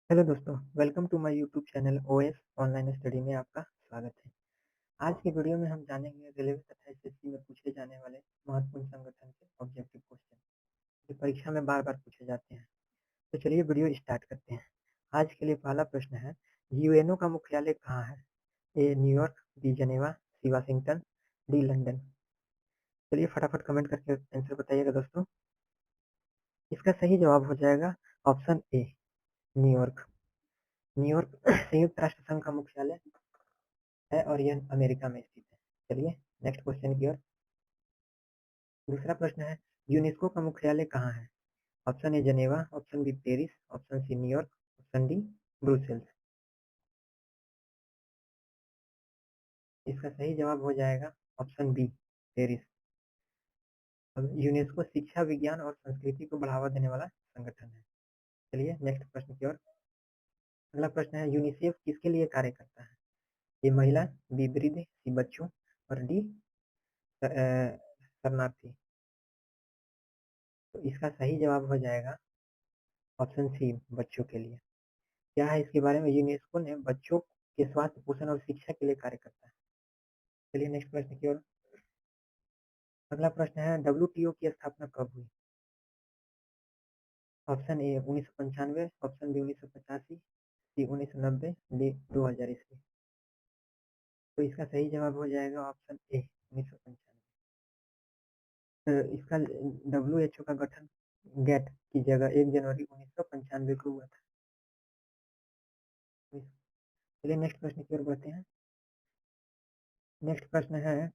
Hello दोस्तों, welcome to my YouTube channel OS online study में आपका स्वागत है। आज की वीडियो में हम जानेंगे रेलवे तथा एसएससी में पूछे जाने वाले महत्वपूर्ण संगठन के ऑब्जेक्टिव क्वेश्चन जो परीक्षा में बार-बार पूछे जाते हैं। तो चलिए वीडियो स्टार्ट करते हैं। आज के लिए पहला प्रश्न है, यूएनओ का मुख्यालय कहाँ है? ए न्यूयॉर्क, बी जेनेवा, सी वाशिंगटन, डी लंदन। चलिए फटाफट कमेंट करके आंसर बताइएगा दोस्तों। इसका सही जवाब हो जाएगा ऑप्शन ए, न्यूयॉर्क। न्यूयॉर्क संयुक्त राष्ट्र संघ का मुख्यालय है और यह अमेरिका में स्थित है। चलिए नेक्स्ट क्वेश्चन की ओर। दूसरा प्रश्न है, यूनेस्को का मुख्यालय कहाँ है? Option A Geneva, option B Paris, option C New York, option D Brussels. इसका सही जवाब हो जाएगा ऑप्शन बी, पेरिस। अब यूनेस्को शिक्षा, विज्ञान और संस्कृति को बढ़ावा देने वाला संगठन है। चलिए नेक्स्ट प्रश्न की ओर। अगला प्रश्न है, यूनिसेफ किसके लिए कार्य करता है? ए महिला, बी वृद्ध, सी बच्चों और डी शरणार्थी। तो इसका सही जवाब हो जाएगा ऑप्शन सी, बच्चों के लिए। क्या है इसके बारे में? यूनेस्को ने बच्चों के स्वास्थ्य, पोषण और शिक्षा के लिए कार्य करता है। चलिए नेक्स्ट प्रश्न की ओर। अगला प्रश्न है, डब्ल्यूटीओ की स्थापना कब हुई? Option A 1995, option B 1985, C 1990, D 2000 ईस्वी। तो इसका सही जवाब हो जाएगा ऑप्शन ए, 1995। इसका डब्ल्यूएचओ का गठन गेट की जगह 1 जनवरी 1995 को हुआ था। चलिए नेक्स्ट प्रश्न की ओर बढ़ते हैं। नेक्स्ट प्रश्न है,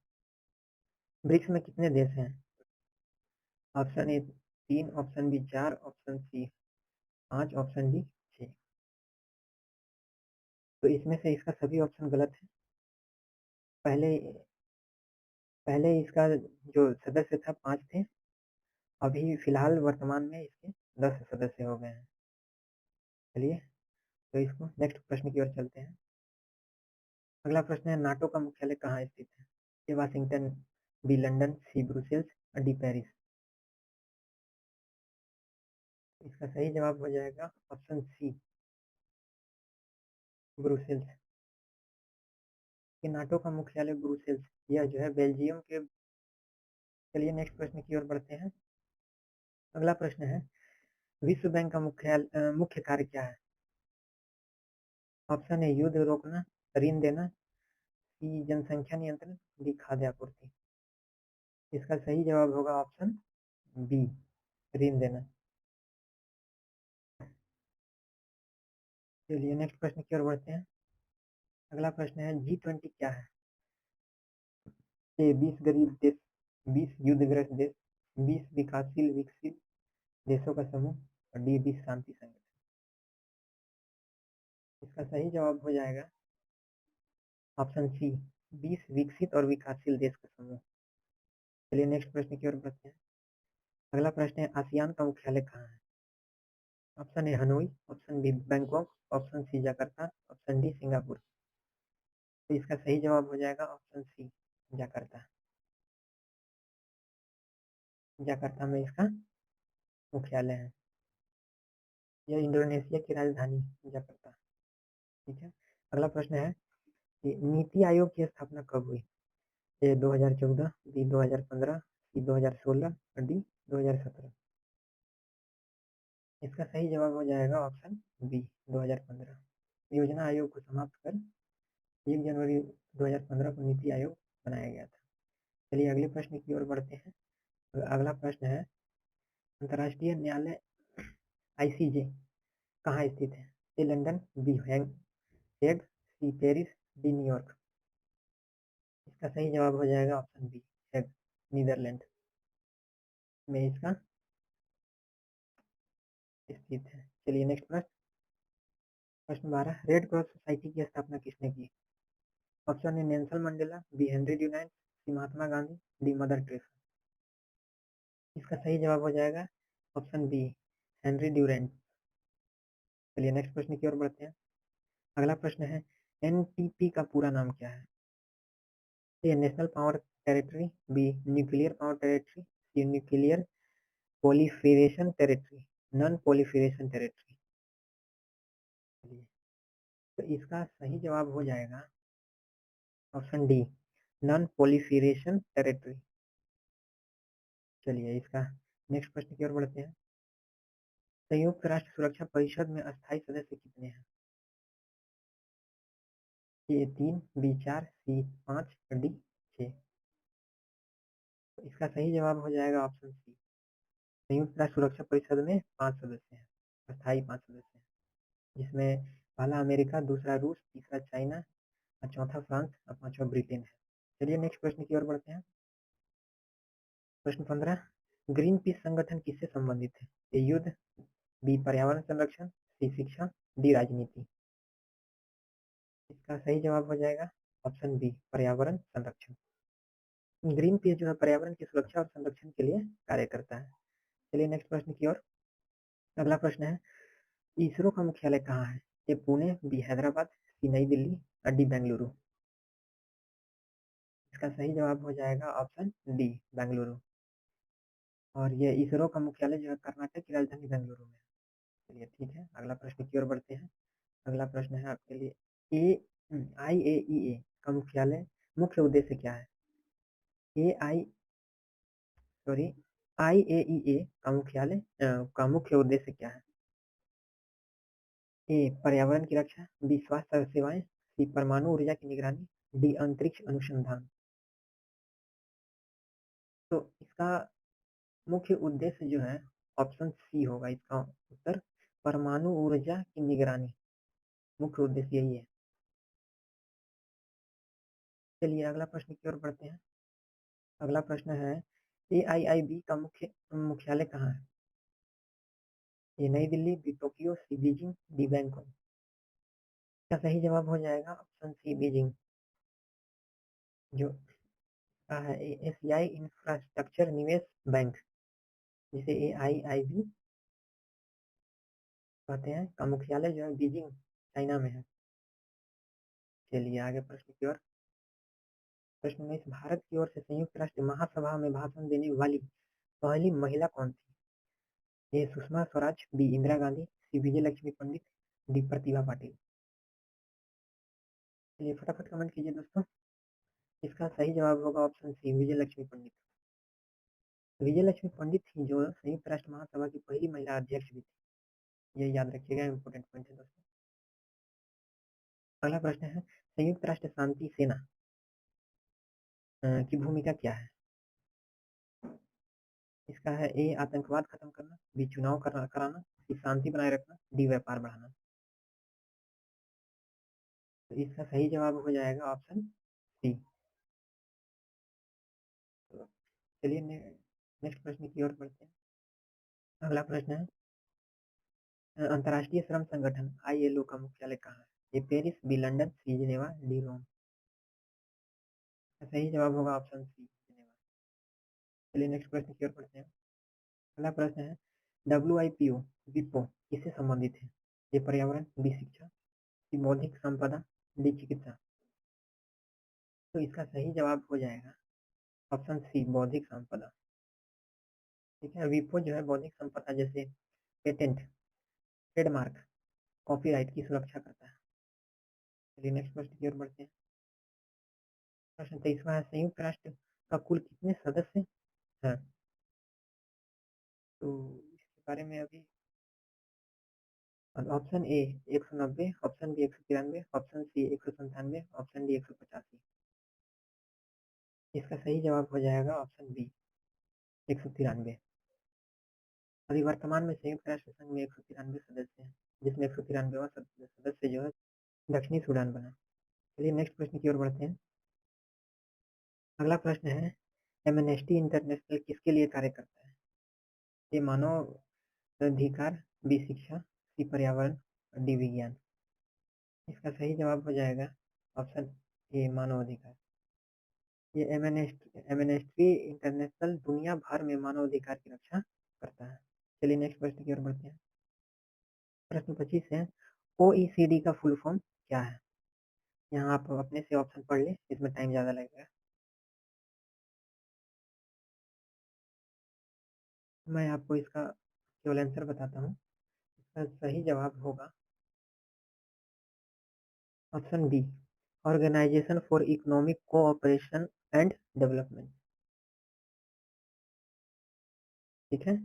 ब्रिक्स में कितने देश हैं? Option A 3, option B 4, option C 5, option D 6। तो इसमें से इसका सभी ऑप्शन गलत है। पहले पहले इसका जो सदस्य था 5 थे। अभी फिलहाल वर्तमान में इसके 10 सदस्य हो गए हैं। चलिए तो इसको नेक्स्ट प्रश्न की ओर चलते हैं। अगला प्रश्न है, नाटो का मुख्यालय कहाँ स्थित है? ए वाशिंगटन, बी लंदन, सी ब्रुसेल्स और डी पेरिस। इसका सही जवाब हो जाएगा ऑप्शन सी, ब्रुसेल्स। कि नाटो का मुख्यालय ब्रुसेल्स, यह जो है बेल्जियम के। चलिए नेक्स्ट प्रश्न की ओर बढ़ते हैं। अगला प्रश्न है, विश्व बैंक का मुख्य कार्य क्या है? ऑप्शन ए युद्ध रोकना, ऋण देना, सी जनसंख्या नियंत्रण, डी खाद्य आपूर्ति। इसका सही जवाब होगा ऑप्शन बी, ऋण देना। चलिए नेक्स्ट प्रश्न की ओर बढ़ते हैं। अगला प्रश्न है, G20 क्या है? ए 20 गरीब देश, 20 युद्धग्रस्त देश, 20 विकासशील विकसित देशों का समूह और डी 20 शांति संगठन। इसका सही जवाब हो जाएगा ऑप्शन सी, 20 विकसित और विकासशील देश का समूह। चलिए नेक्स्ट प्रश्न की ओर बढ़ते हैं। अगला प्रश्न है, आसियान का मुख्यालय कहाँ है? Option A Hanoi, option B Bangkok, option C Jakarta, option D Singapore. तो इसका सही जवाब हो जाएगा ऑप्शन सी, जकार्ता। जकार्ता में इसका मुख्यालय है। यह इंडोनेशिया की राजधानी जकार्ता। ठीक है। अगला प्रश्न है कि नीति आयोग की स्थापना कब हुई? ए 2014, बी 2015, सी 2016 और डी 2017। इसका सही जवाब हो जाएगा ऑप्शन बी, 2015। योजना आयोग को समाप्त कर 1 जनवरी 2015 को नीति आयोग बनाया गया था। चलिए अगले प्रश्न की ओर बढ़ते हैं। अगला प्रश्न है, अंतर्राष्ट्रीय न्यायालय आईसीजे कहाँ स्थित है? A London, B Hague, C Paris, D New York. इसका सही जवाब हो जाएगा ऑप्शन बी, हेग, नीदरलैंड में इसका स्थित है। चलिए नेक्स्ट प्रश्न। प्रश्न 12, रेड क्रॉस सोसाइटी की स्थापना किसने की? Option A Nelson Mandela, B Henry Dunant, C Mahatma Gandhi, D Mother Teresa. इसका सही जवाब हो जाएगा ऑप्शन बी, हेनरी ड्यूरेंट। चलिए नेक्स्ट प्रश्न की ओर बढ़ते हैं। अगला प्रश्न है, एनटीपी का पूरा नाम क्या है? A national power territory, B nuclear power territory, C nuclear proliferation territory, non proliferation territory. तो इसका सही जवाब हो जाएगा option D, non proliferation territory. चलिए इसका नेक्स्ट प्रश्न की ओर बढ़ते हैं। संयुक्त राष्ट्र सुरक्षा परिषद में अस्थायी सदस्य कितने हैं? ए 3, बी 4, सी 5, डी 6। तो इसका सही जवाब हो जाएगा ऑप्शन सी, संयुक्त राष्ट्र सुरक्षा परिषद में 5 सदस्य हैं, अस्थायी 5 सदस्य हैं, जिसमें पहला अमेरिका, दूसरा रूस, तीसरा चाइना, और चौथा फ्रांस और पांचवा ब्रिटेन है। चलिए नेक्स्ट प्रश्न की ओर बढ़ते हैं। प्रश्न 15, ग्रीन पीस संगठन किससे संबंधित है? ए युद्ध, बी पर्यावरण संरक्षण, सी शिक्षा, डी राजनीति। इसका सही जवाब हो जाएगा ऑप्शन बी, पर्यावरण संरक्षण। ग्रीन पीस जो है पर्यावरण की सुरक्षा और संरक्षण के लिए कार्य करता है। चलिए नेक्स्ट प्रश्न की ओर। अगला प्रश्न है, इसरो का मुख्यालय कहाँ है? ए पुणे, बी हैदराबाद, सी नई दिल्ली और डी बेंगलुरु। इसका सही जवाब हो जाएगा ऑप्शन डी, बेंगलुरु। और ये इसरो का मुख्यालय जो है कर्नाटक की राजधानी बेंगलुरु में है। चलिए ठीक है, अगला प्रश्न की ओर बढ़ते हैं। अगला प्रश्न है आपके लिए, ए IAEA का मुख्यालय मुख्य उद्देश्य क्या है? ए आई सॉरी IAEA का मुख्यालय का मुख्य उद्देश्य क्या है? ए पर्यावरण की रक्षा, बी स्वास्थ्य सेवाएं, सी परमाणु ऊर्जा की निगरानी, डी अंतरिक्ष अनुसंधान। तो इसका मुख्य उद्देश्य जो है ऑप्शन सी होगा इसका उत्तर, परमाणु ऊर्जा की निगरानी। मुख्य उद्देश्य यही है। चलिए अगला प्रश्न की ओर बढ़ते हैं। अगला प्रश्न है, AIIB का मुख्यालय कहाँ है? ए नई दिल्ली, बी टोक्यो, सी बीजिंग, डी बैंकॉक। इसका सही जवाब हो जाएगा ऑप्शन सी, बीजिंग। जो का है एशियाई इंफ्रास्ट्रक्चर निवेश बैंक, जिसे AIIB कहते हैं, का मुख्यालय जो है बीजिंग चाइना में है। चलिए आगे प्रश्न की ओर। प्रश्न 19, भारत की ओर से संयुक्त राष्ट्र महासभा में भाषण देने वाली पहली महिला कौन थी? ए सुषमा स्वराज, बी इंदिरा गांधी, सी विजय लक्ष्मी पंडित, डी प्रतिभा पाटिल। चलिए फटाफट कमेंट कीजिए दोस्तों। इसका सही जवाब होगा ऑप्शन सी, विजय लक्ष्मी पंडित। विजय लक्ष्मी पंडित थी जो संयुक्त राष्ट्र महासभा की पहली महिला अध्यक्ष भी थी। ये याद रखिएगा, इंपोर्टेंट पॉइंट है दोस्तों। अगला प्रश्न है, संयुक्त राष्ट्र शांति सेना की भूमिका क्या है? इसका है ए आतंकवाद खत्म करना, बी चुनाव कराना, सी शांति बनाए रखना, डी व्यापार बढ़ाना। तो इसका सही जवाब हो जाएगा ऑप्शन सी। तो चलिए नेक्स्ट प्रश्न की ओर बढ़ते हैं। अगला प्रश्न है, अंतर्राष्ट्रीय श्रम संगठन ILO का मुख्यालय कहाँ है? A Paris, B London, C Geneva, D Rome. सही जवाब होगा ऑप्शन सी, जिनेवा। चलिए नेक्स्ट प्रश्न की ओर बढ़ते हैं। अगला प्रश्न है, WIPO विपो किससे संबंधित है? ए पर्यावरण, बी शिक्षा, सी बौद्धिक संपदा, डी चिकित्सा। तो इसका सही जवाब हो जाएगा ऑप्शन सी, बौद्धिक संपदा। ठीक है, विपो जो है बौद्धिक संपदा जैसे पेटेंट, ट्रेडमार्क, कॉपीराइट की सुरक्षा करता है। चलिए नेक्स्ट प्रश्न की ओर बढ़ते हैं। प्रश्न 23वां है, संयुक्त राष्ट्र का कुल कितने सदस्य हैं? तो इसके बारे में अभी option A 190, option B 193, option C 197, option D 185। इसका सही जवाब हो जाएगा ऑप्शन बी, 193। अभी वर्तमान में संयुक्त राष्ट्र संघ में 193 सदस्य हैं, जिसमें 193वां सदस्य जो है दक्षिणी सूडान बना। चलिए नेक्स्ट प्रश्न की ओर बढ़ते हैं। अगला प्रश्न है, एमनेस्टी इंटरनेशनल किसके लिए कार्य करता है? ये मानव अधिकार, बी शिक्षा, सी पर्यावरण, डी विज्ञान। इसका सही जवाब हो जाएगा ऑप्शन ए, मानव अधिकार। ये एमनेस्टी इंटरनेशनल दुनिया भर में मानव अधिकार की रक्षा करता है। चलिए नेक्स्ट प्रश्न की ओर बढ़ते हैं। प्रश्न 25 है, OECD का फुल फॉर्म क्या है? यहाँ आप अपने से ऑप्शन पढ़ लें, इसमें टाइम ज़्यादा लगेगा। मैं आपको इसका केवल आंसर बताता हूँ। इसका सही जवाब होगा option B, organisation for economic cooperation and development. ठीक है,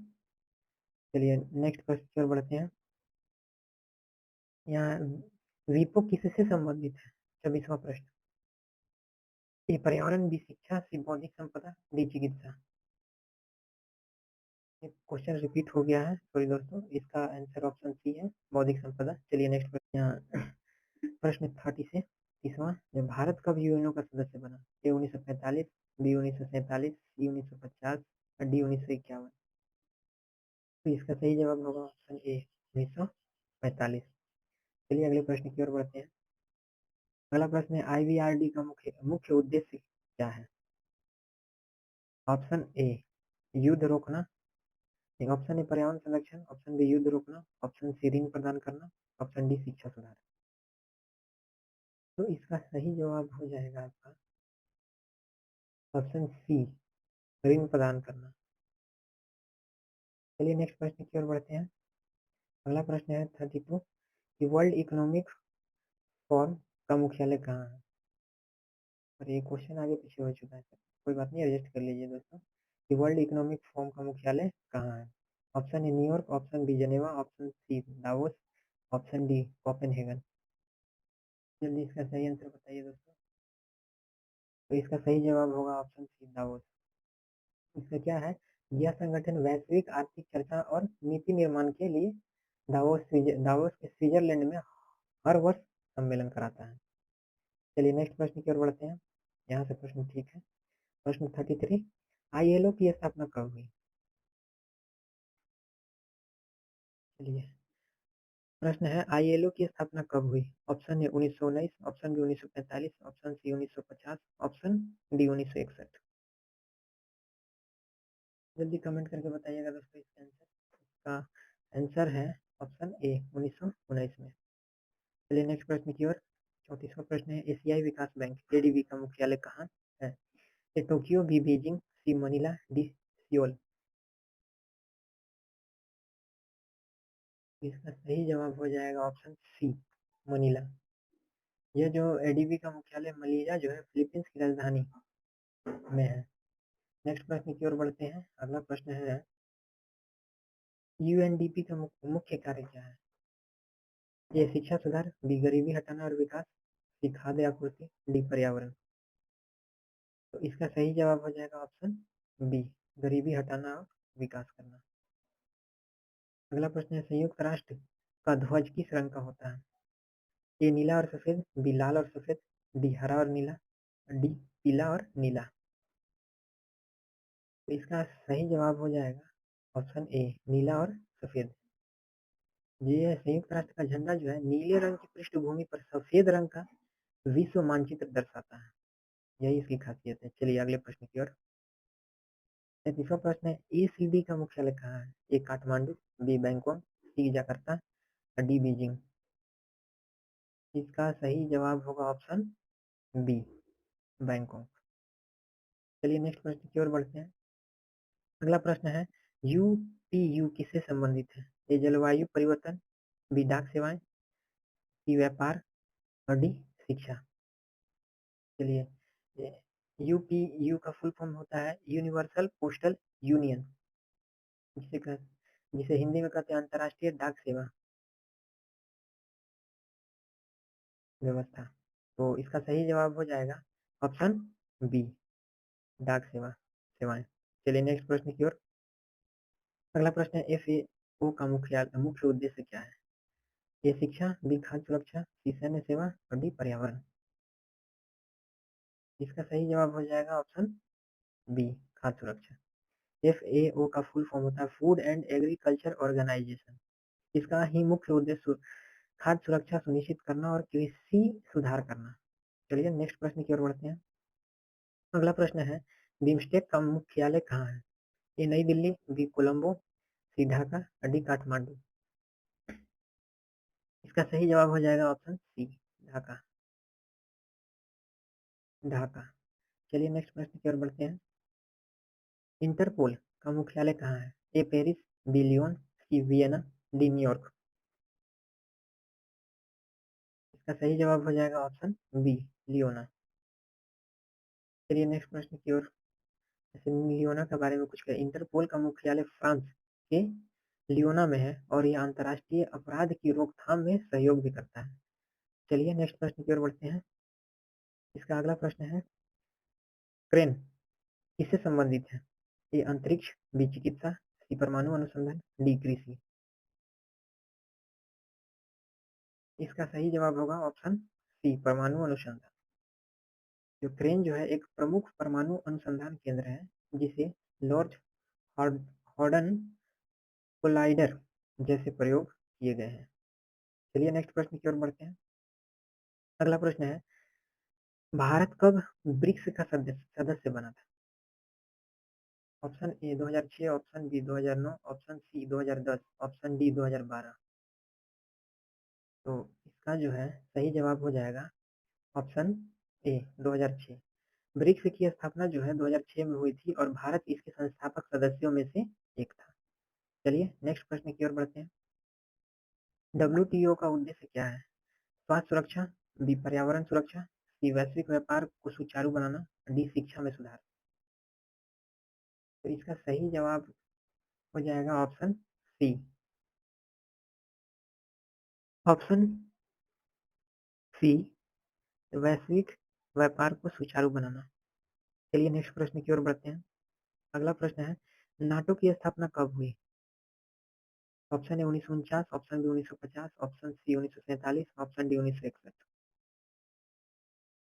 चलिए नेक्स्ट क्वेश्चन की ओर बढ़ते हैं। यहाँ वीपो किससे संबंधित है? 24वां प्रश्न। ए पर्यावरण, बी शिक्षा, सी बौद्धिक संपदा, डी चिकित्सा। क्वेश्चन रिपीट हो गया है, सॉरी दोस्तों, इसका आंसर ऑप्शन सी है, बौद्धिक संपदा। चलिए नेक्स्ट प्रश्न। यहाँ प्रश्न 30 से 30वां, भारत कब यूएनओ का सदस्य बना? ए 1945, बी 1947, सी 1950, डी 1951। तो इसका सही जवाब होगा ऑप्शन ए, 1945। चलिए अगले प्रश्न की ओर बढ़ते हैं। अगला प्रश्न है, आईवीआरडी का मुख्य मुख्य उद्देश्य क्या है? ऑप्शन ए, युद्ध रोकना। ऑप्शन ए पर्यावरण संरक्षण, ऑप्शन बी युद्ध रोकना, ऑप्शन सी ऋण प्रदान करना, ऑप्शन डी शिक्षा सुधार। तो इसका सही जवाब हो जाएगा आपका ऑप्शन सी, ऋण प्रदान करना। चलिए नेक्स्ट प्रश्न की ओर बढ़ते हैं। अगला प्रश्न है 32, कि वर्ल्ड इकोनॉमिक फोरम का मुख्यालय कहाँ है? और ये क्वेश्चन आगे पीछे हो चुका है सर, कोई बात नहीं, एडजस्ट कर लीजिए दोस्तों। कि वर्ल्ड इकोनॉमिक फोरम का मुख्यालय कहाँ है? Option A New York, option B Geneva, option C Davos, option D Copenhagen. जल्दी इसका सही आंसर बताइए दोस्तों। तो इसका सही जवाब होगा ऑप्शन सी दावोस। इसका क्या है, यह संगठन वैश्विक आर्थिक चर्चा और नीति निर्माण के लिए दावोस के स्विट्जरलैंड में हर वर्ष सम्मेलन कराता है। चलिए नेक्स्ट प्रश्न की ओर बढ़ते हैं। यहाँ से प्रश्न ठीक है। प्रश्न 33, आईएलओ की स्थापना कब हुई? चलिए प्रश्न है, आईएलओ की स्थापना कब हुई? Option A 1919, option B 1945, option C 1950, option D 1961। जल्दी कमेंट करके बताइएगा दोस्तों इसका आंसर। इसका आंसर है ऑप्शन ए 1919 में। चलिए नेक्स्ट प्रश्न की ओर। 34वां प्रश्न है, एशियाई विकास बैंक एडीबी का मुख्यालय कहाँ है? ए टोक्यो, बी बीजिंग, सी मनीला, डी सियोल। इसका सही जवाब हो जाएगा ऑप्शन सी, मनीला। यह जो एडीबी का मुख्यालय मनीला जो है फिलीपींस की राजधानी में है। नेक्स्ट प्रश्न की ओर बढ़ते हैं। अगला प्रश्न है, यूएनडीपी का मुख्य कार्य क्या है? ए शिक्षा सुधार, बी गरीबी हटाना और विकास, सी खाद्य आपूर्ति, डी पर्यावरण। तो इसका सही जवाब हो जाएगा ऑप्शन बी, गरीबी हटाना और विकास करना। अगला प्रश्न है, संयुक्त राष्ट्र का ध्वज किस रंग का होता है? ए नीला और सफेद, बी लाल और सफेद, डी हरा और नीला, डी पीला और नीला। तो इसका सही जवाब हो जाएगा ऑप्शन ए, नीला और सफेद। ये संयुक्त राष्ट्र का झंडा जो है नीले रंग की पृष्ठभूमि पर सफेद रंग का विश्व मानचित्र दर्शाता है, यही इसकी खासियत है। चलिए अगले प्रश्न की ओर। तीसरा प्रश्न है, एसीबी का मुख्यालय कहाँ है? ए काठमांडू, बी बैंकॉक, सी जकार्ता, डी बीजिंग। इसका सही जवाब होगा ऑप्शन बी, बैंकॉक। चलिए नेक्स्ट प्रश्न की ओर बढ़ते हैं। अगला प्रश्न है, यूपीयू किससे संबंधित है? ए जलवायु परिवर्तन, बी डाक सेवाएं, सी व्यापार और डी शिक्षा। चलिए, यूपीयू का फुल फॉर्म होता है यूनिवर्सल पोस्टल यूनियन, जिसे जिसे हिंदी में कहते हैं अंतर्राष्ट्रीय डाक सेवा व्यवस्था। तो इसका सही जवाब हो जाएगा ऑप्शन बी, डाक सेवाएं। चलिए नेक्स्ट प्रश्न की ओर। अगला प्रश्न है, एफएओ का मुख्य उद्देश्य क्या है? ए शिक्षा, बी खाद्य सुरक्षा, सी सैन्य सेवा और डी पर्यावरण। इसका सही जवाब हो जाएगा ऑप्शन बी, खाद्य सुरक्षा। एफएओ का फुल फॉर्म होता है फूड एंड एग्रीकल्चर ऑर्गेनाइजेशन। इसका ही मुख्य उद्देश्य खाद्य सुरक्षा सुनिश्चित करना और कृषि सुधार करना। चलिए नेक्स्ट प्रश्न की ओर बढ़ते हैं। अगला प्रश्न है, बिम्स्टेक का मुख्यालय कहाँ है? ए नई दिल्ली, बी कोलंबो, सी ढाका, डी काठमांडू। इसका सही जवाब हो जाएगा ऑप्शन सी, ढाका। ढाका। चलिए नेक्स्ट प्रश्न की ओर बढ़ते हैं। इंटरपोल का मुख्यालय कहाँ है? A Paris, B Leone, C Vienna, D New York. इसका सही जवाब हो जाएगा ऑप्शन बी, लियोना। चलिए नेक्स्ट प्रश्न की ओर। जैसे लियोना के बारे में कुछ कहें। इंटरपोल का मुख्यालय फ्रांस के लियोना में है और यह अंतर्राष्ट्रीय अपराध की रोकथाम में सहयोग भी करता है। चलिए नेक्स्ट प्रश्न की ओर बढ़ते हैं। इसका अगला प्रश्न है, क्रेन किससे संबंधित है? ए अंतरिक्ष, बी चिकित्सा, सी परमाणु अनुसंधान, डी कृषि। इसका सही जवाब होगा ऑप्शन सी, परमाणु अनुसंधान। जो क्रेन जो है एक प्रमुख परमाणु अनुसंधान केंद्र है जिसे लॉर्ड हॉर्डन कोलाइडर जैसे प्रयोग किए गए हैं। चलिए नेक्स्ट प्रश्न की ओर बढ़ते हैं। अगला प्रश्न है, भारत कब ब्रिक्स का सदस्य बना था? Option A 2006, option B 2009, option C 2010, option D 2012। तो इसका जो है सही जवाब हो जाएगा ऑप्शन ए 2006। ब्रिक्स की स्थापना जो है 2006 में हुई थी और भारत इसके संस्थापक सदस्यों में से एक था। चलिए नेक्स्ट प्रश्न की ओर बढ़ते हैं। डब्ल्यूटीओ का उद्देश्य क्या है? स्वास्थ्य सुरक्षा, बी पर्यावरण सुरक्षा, सी वैश्विक व्यापार को सुचारू बनाना, डी शिक्षा में सुधार। तो इसका सही जवाब हो जाएगा ऑप्शन सी, ऑप्शन सी, वैश्विक व्यापार को सुचारू बनाना। चलिए नेक्स्ट प्रश्न की ओर बढ़ते हैं। अगला प्रश्न है, नाटो की स्थापना कब हुई? Option A 1949, option B 1950, option C 1947, option D 1961।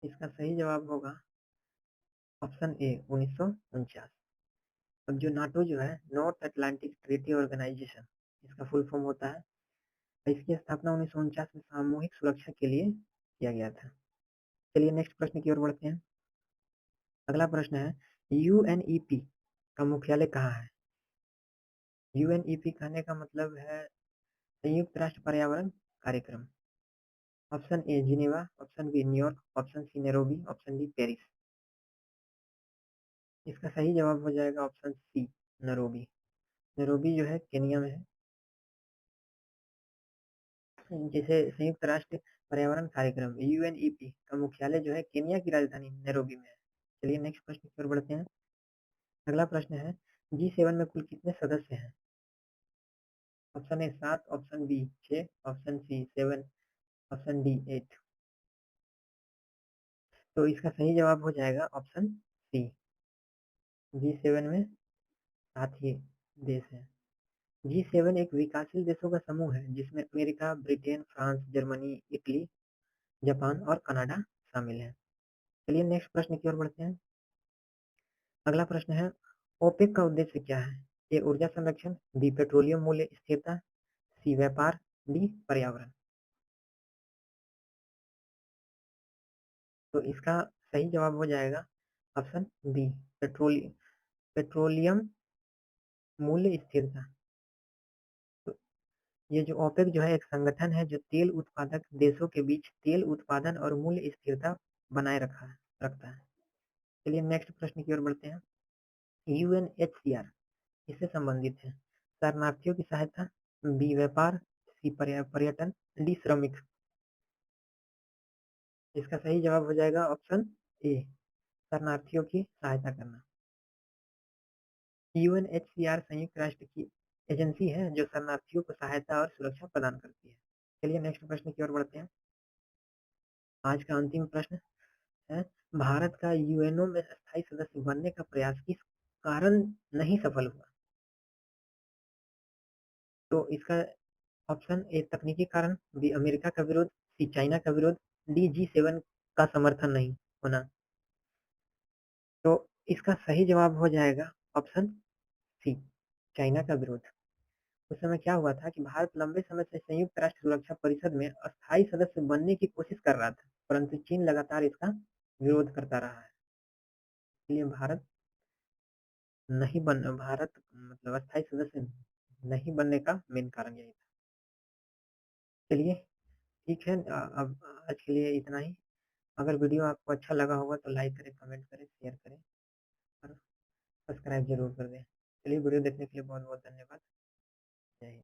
इसका सही जवाब होगा ऑप्शन ए 1949। अब जो नाटो जो है नॉर्थ अटलांटिक ट्रीटी ऑर्गेनाइजेशन, इसका फुल फॉर्म होता है। इसकी स्थापना 1949 में सामूहिक सुरक्षा के लिए किया गया था। चलिए नेक्स्ट प्रश्न की ओर बढ़ते हैं। अगला प्रश्न है, यूएनईपी का मुख्यालय कहाँ है? यूएनईपी कहने का मतलब है संयुक्त राष्ट्र पर्यावरण कार्यक्रम। Option A Geneva, option B New York, option C Nairobi, option D Paris. इसका सही जवाब हो जाएगा ऑप्शन सी, नैरोबी। नैरोबी जो है केनिया में है। जैसे संयुक्त राष्ट्र पर्यावरण कार्यक्रम यूएनईपी का मुख्यालय जो है केनिया की राजधानी नैरोबी में है। चलिए नेक्स्ट प्रश्न की ओर बढ़ते हैं। अगला प्रश्न है, G7 में कुल कितने सदस्य हैं? Option A 7, option B 6, option C 7, option D 8। तो इसका सही जवाब हो जाएगा ऑप्शन सी, G7 में 7 ही देश हैं। G7 एक विकासशील देशों का समूह है जिसमें America, Britain, France, Germany, Italy, Japan और कनाडा शामिल है। चलिए नेक्स्ट प्रश्न की ओर बढ़ते हैं। अगला प्रश्न है, ओपेक का उद्देश्य क्या है? ए ऊर्जा संरक्षण, बी पेट्रोलियम मूल्य स्थिरता, सी व्यापार, डी पर्यावरण। तो इसका सही जवाब हो जाएगा ऑप्शन बी, पेट्रोलियम मूल्य स्थिरता। तो ये जो ओपेक जो है एक संगठन है जो तेल उत्पादक देशों के बीच तेल उत्पादन और मूल्य स्थिरता बनाए रखता है। चलिए नेक्स्ट प्रश्न की ओर बढ़ते हैं। यूएनएचसीआर इससे संबंधित है? शरणार्थियों की सहायता, बी व्यापार, सी पर्यटन, डी श्रमिक। इसका सही जवाब हो जाएगा ऑप्शन ए, शरणार्थियों की सहायता करना। यूएनएचसीआर संयुक्त राष्ट्र की एजेंसी है जो शरणार्थियों को सहायता और सुरक्षा प्रदान करती है। चलिए नेक्स्ट प्रश्न की ओर बढ़ते हैं। आज का अंतिम प्रश्न है, भारत का यूएनओ में स्थायी सदस्य बनने का प्रयास किस कारण नहीं सफल हुआ? तो इसका ऑप्शन ए तकनीकी कारण, बी अमेरिका का विरोध, सी चाइना का विरोध, डी G7 का समर्थन नहीं होना। तो इसका सही जवाब हो जाएगा ऑप्शन सी, चाइना का विरोध। उस समय क्या हुआ था कि भारत लंबे समय से संयुक्त राष्ट्र सुरक्षा परिषद में अस्थायी सदस्य बनने की कोशिश कर रहा था, परंतु चीन लगातार इसका विरोध करता रहा है। इसलिए भारत मतलब अस्थायी सदस्य नहीं बनने का मेन कारण यही था। चलिए ठीक है, अब आज के लिए इतना ही। अगर वीडियो आपको अच्छा लगा होगा तो लाइक करें, कमेंट करें, शेयर करें और सब्सक्राइब जरूर कर दें। चलिए वीडियो देखने के लिए बहुत बहुत धन्यवाद।